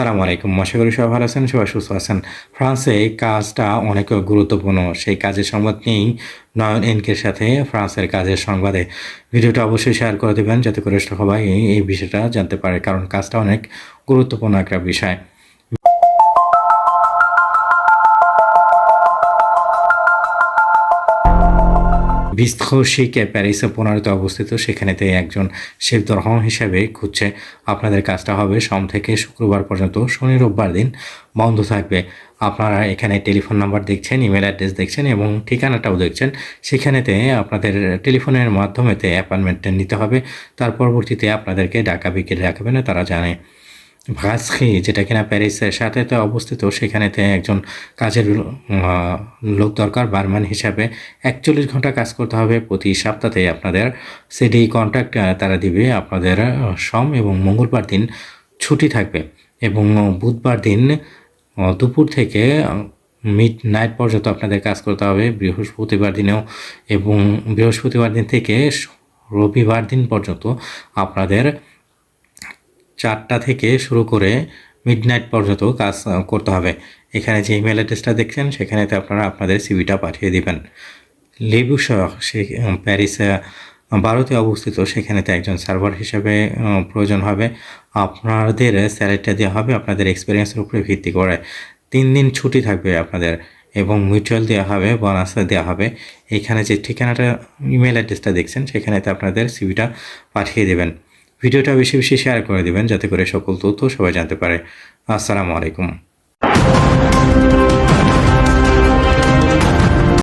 আসসালামু আলাইকুম। আশা করি সবাই ভালো আছেন, সবাই সুস্থ আছেন। ফ্রান্সে এই কাজটা অনেক গুরুত্বপূর্ণ। সেই কাজের সংবাদ নিয়েই নয়ন এনকের সাথে ফ্রান্সের কাজের সংবাদে ভিডিওটা অবশ্যই শেয়ার করে দিবেন যাতে করে সবাই এই বিষয়টা জানতে পারে। কারণ কাজটা অনেক গুরুত্বপূর্ণ একটা বিষয়। বিস্কৌশিকে প্যারিসে ১৫তে অবস্থিত। সেখানেতে একজন শেফ দরহন হিসেবে খুঁজছে। আপনাদের কাজটা হবে সোম থেকে শুক্রবার পর্যন্ত, শনি রোববার দিন বন্ধ থাকবে। আপনারা এখানে টেলিফোন নাম্বার দেখছেন, ইমেল অ্যাড্রেস দেখছেন এবং ঠিকানাটাও দেখছেন। সেখানেতে আপনাদের টেলিফোনের মাধ্যমেতে অ্যাপয়েন্টমেন্টটা নিতে হবে। তার পরবর্তীতে আপনাদেরকে বিকেলে ডাকাবে না, তারা জানে। ভাস্কি যেটা কিনা প্যারিসের সাথেতে অবস্থিত, সেখানেতে একজন কাজের লোক দরকার বারম্যান হিসাবে। ৪১ ঘন্টা কাজ করতে হবে প্রতি সপ্তাহে। আপনাদের সিডি কন্ট্রাক্ট তারা দিবে। আপনাদের সোম এবং মঙ্গলবার দিন ছুটি থাকবে এবং বুধবার দিন দুপুর থেকে মিড নাইট পর্যন্ত আপনাদের কাজ করতে হবে। বৃহস্পতিবার দিনেও এবং বৃহস্পতিবার দিন থেকে রবিবার দিন পর্যন্ত আপনাদের ৪টা থেকে শুরু করে মিডনাইট পর্যন্ত কাজ করতে হবে। এখানে যে ইমেল অ্যাড্রেসটা দেখছেন সেখানেতে আপনারা আপনাদের সিভিটা পাঠিয়ে দিবেন। লেবুশহ সে প্যারিসে ১২তে অবস্থিত। সেখানেতে একজন সার্ভার হিসেবে প্রয়োজন হবে। আপনাদের স্যালারিটা দেওয়া হবে আপনাদের এক্সপিরিয়েন্সের উপরে ভিত্তি করে। ৩ দিন ছুটি থাকবে আপনাদের এবং মিউচুয়াল দেওয়া হবে, বোনাস দেওয়া হবে। এখানে যে ঠিকানাটা ইমেল অ্যাড্রেসটা দেখছেন সেখানেতে আপনাদের সিভিটা পাঠিয়ে দেবেন। ভিডিওটা বেশি বেশি শেয়ার করে দিবেন যাতে করে সকল তথ্য সবাই জানতে পারে। আসসালামু আলাইকুম।